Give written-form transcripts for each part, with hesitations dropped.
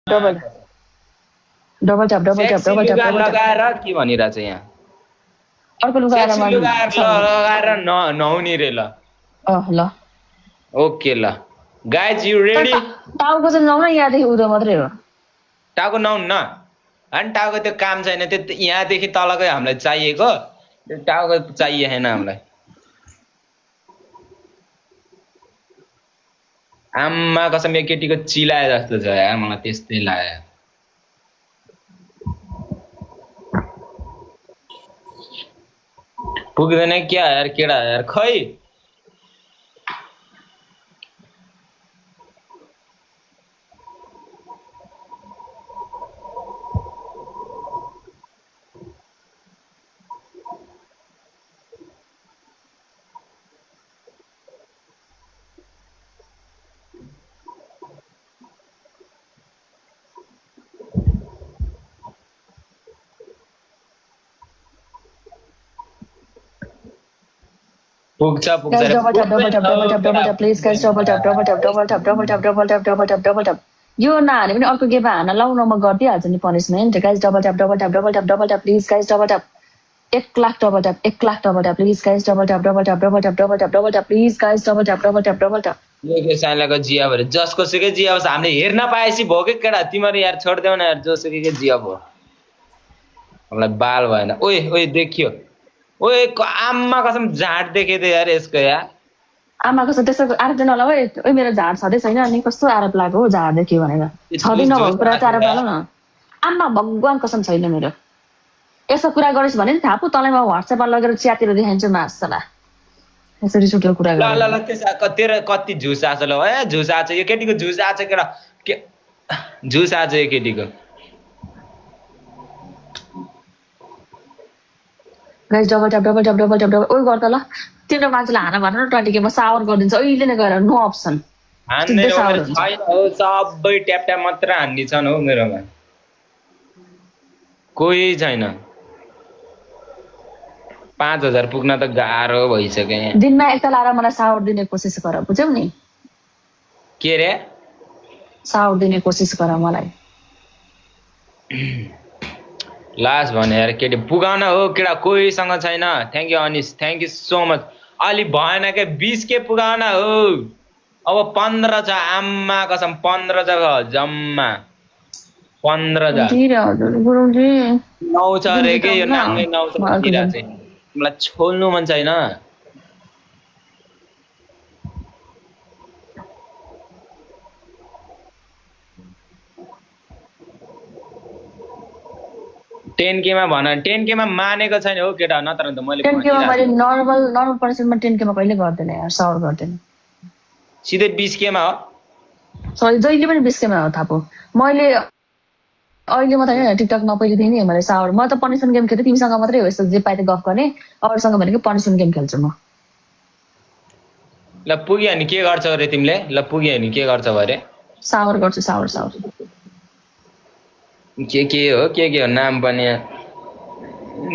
double double tap double tap sexy double tap लुगा double tap लगाएर के भनिरहेछ यहाँ अर्को लुगा सेक्सी लुगा छ लगाएर नहुने रे ल ल ओके ल गाइज यु रेडी टाउको चाहिँ नहुन यहाँदेखि उदो मात्रै हो टाउको नहुन्न न अनि टाउको त्यो काम छैन त्यो यहाँदेखि तलकै हामीलाई चाहिएको त्यो टाउको चाहिएन हामीलाई आम्मा कसम यो केटीको चिलाए जस्तो छ यार मलाई त्यस्तै लाग्यो पुग्दैन क्या यार केडा यार खै पुग्छ पुग्छ guys double tap please guys double tap यो नहाने पनि अर्को गेममा हान लाउ न म गरिदिइहाल्छु नि punishment guys double tap please guys double tap 1 lakh double tap please guys double tap please guys double tap यो साइलाको जिया भरे जसको सुकै जिया होस् हामीले हेर्न पाएपछि भोकै केडा तिमीहरू यार छोड्देऊ न यार जोसुकैको जिया भयो हामीलाई बाल भएन ओए ओए देखियो ओए आम्मा कसम झाट देखे त यार यसको यार आमा कस्तो त्यस्तो आरोप दिन होला ओए मेरो झाड छँदै छैन अनि कस्तो आरोप लाग्यो हो झाड देख्यो भनेर छँदै नभएको कुरा चाहिँ आरोप लाग्यो न आमा भगवान कसम छैन मेरो यसो कुरा गरिस् भने थाहा पो तँलाई म व्हाट्सएपमा लगेर च्यातिर देखाइदिन्छु मासला यसरी छुट्यो कुरा ल ल ल तेरो कति झुस आछ ल ए झुस आछ यो केटीको झुस आछ केडा के झुस आछ यो केटीको गाइस डबल ट्याप ओइ गर्दा ल तिम्रो मान्छेलाई हान भन न 20 के म सावर गरिदिन्छु अहिले नै गएर नो अप्सन हान्दैन छैन हो सबै ट्याप ट्याप मात्र हान्ने छन् हो मेरोमा कोही छैन 5000 पुग्न त गाह्रो भइसक्यो दिनमा एकताल आएर मलाई सावर दिने कोसिस गर बुझ्यौ नि के रे सावर दिने कोसिस गर मलाई लास्ट भने यार केटी पुगाउन हो केटा कोहीसँग छैन thank you Anis thank you so much अलि भएन के 20 के पुगाउन हो अब 15 छ आम्मा कसम 15 छ जम्मा 15,000 9 छ रे के यो नाङ्गै 9 छ किरा चाहिँ मलाई छोल्नु मन छैन टेन के मा भन 10 के मा मानेको छैन हो केटा नत्र त मैले 10 के मा मैले नर्मल पर्सेन्टमा 10 के मा कहिले गर्दैन यार सावर गर्दैन सिधै 20 के मा हो सरी जहिले पनि 20 के मा हो थाहा पो मैले अहिले मात्रै हैन टिकटकमा पहिले थिएँ नि मैले सावर म त पनिसमेन्ट गेम खेल्थे तिमीसँग मात्रै हो यस्तो जे पाए त गफ गर्ने अरूसँग भनेको पनिसमेन्ट गेम खेल्छु म ल पुग्यो नि के गर्छौ रे तिमीले ल पुग्यो नि के गर्छौ अरे सावर गर्छु सावर के हो नाम पनि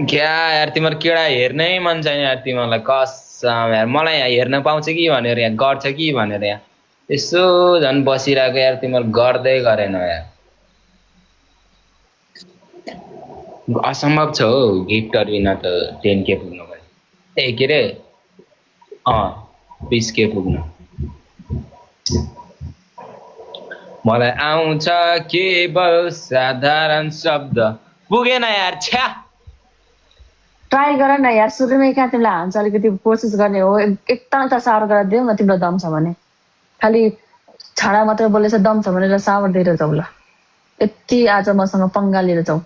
क्या यार तिम्रो केडा हेर्नै मन छैन यार तिमीलाई कसम यार मलाई यहाँ हेर्न पाउँछ कि भनेर यहाँ गर्छ कि भनेर यहाँ यसो झन् बसिरहेको यार तिम्रो गर्दै गरेन यार असम्भव छ हो गिफ्टहरू बिना त 10 के पुग्नु पर्यो ए के रे 20 के पुग्नु मलाई आउँछ केवल साधारण शब्द पुगेन यार छ्या ट्राई गर न यार सुरुमै कहाँ तिमीलाई हान्छ अलिकति कोसिस गर्ने हो एकताल त सावर गरेर देऊ न तिम्रो दम छ भने खालि छाडा मात्र बोलेछ दम छ भने सावर दिएर जाऊ ल यति आज मसँग पंगा लिएर जाऊ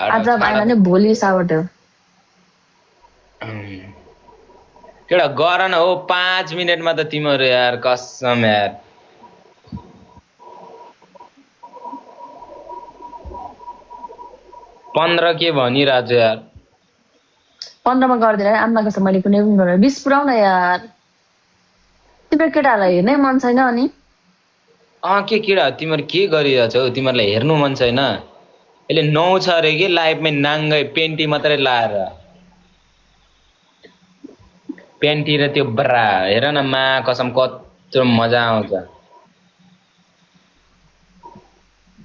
आज आएन भने भोलि सावर देऊ केडा गर न हो 5 मिनेटमा त तिम्रो यार कसम यार पन्ध्र के भनिरहेछ यार 15 मा गर्दैन आम्मा कसम मैले कुनै पनि गरेर 20 पुराउन यार तिम्रो केटालाई हेर्नै मन छैन अनि के केडा तिम्रो के गरिरहेछौ तिमीलाई हेर्नु मन छैन अहिले 9 छ रे के लाइफमै नाङ्गै पेन्टी मात्रै लाएर पेन्टी र त्यो ब्रा हेर न मा कसम कत्रो मजा आउँछ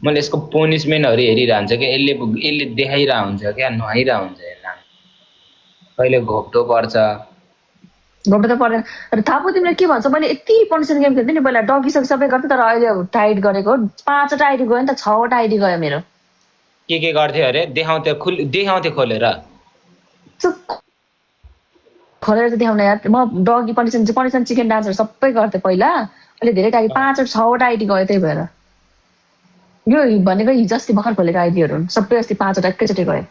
मैले यसको पनिसमेन्टहरू हेरिरहन्छ क्या यसले देखाइरहेको हुन्छ क्या नुहाइरहेको हुन्छ यसलाई कहिले घोप्टो पर्छ घोप्टो त पर्दैन थाहा पो तिमीले के भन्छ मैले यति पनिसमेन्ट गेम खेल्थेँ नि पहिला डगी सबै गर्थेँ तर अहिले टाइट गरेको 5वटा आइडी गयो नि त 6वटा आइडी गयो मेरो के गर्थ्यो अरे देखाउँथे खोलेर खोलेर चाहिँ देखाउन यार म डगी पनिसन चिकन डान्सर सबै गर्थेँ पहिला अहिले धेरै आइडी 5-6वटा आइडी गयो त्यही भएर यो भनेको हिजो अस्ति भर्खर खोलेको आइडीहरू हुन् सबै अस्ति 5वटा एकैचोटि गयो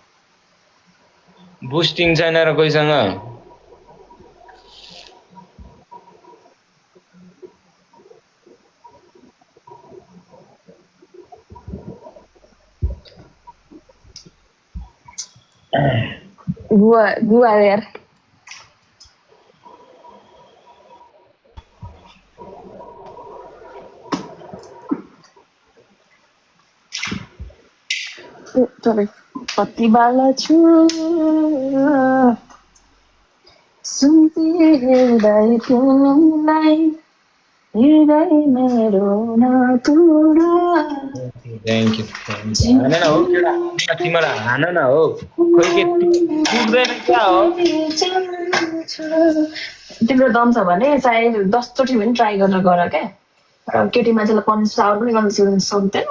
बुस्टिङ छैन र कोहीसँग गुवा यार कति बाला छु सुन्थे हृदय तिमीलाई हृदय मेरो नतुरा थ्याङ्क यू हान न हो केटा तिमीलाई हान न हो खोइ के पुग्दैन क्या हो तिम्रो दम छ भने सायद 10चोटि पनि ट्राई गर्न गर क्या केटी मान्छेलाई पनिस सावर पनि गर्न सक्दैन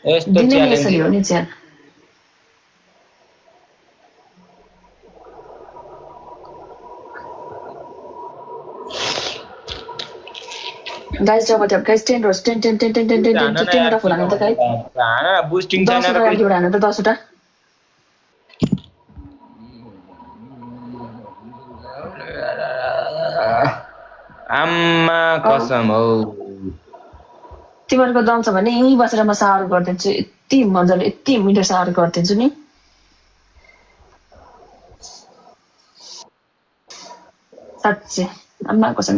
यस्तो च्यालेन्ज हो नि च्याल गाइस जब गाइस 10 रोज 10 10 फुल हान्नु त गाइस हान बुस्टिङ छैन 10 वटा एउटा हान्नु त 10 वटा आम्मा कसम हौ तिमीहरूको दम छ भने यहीँ बसेर म सावर गरिदिन्छु यति मजाले यति मिठो सावर गरिदिन्छु नि साँच्चै आम्मा कसम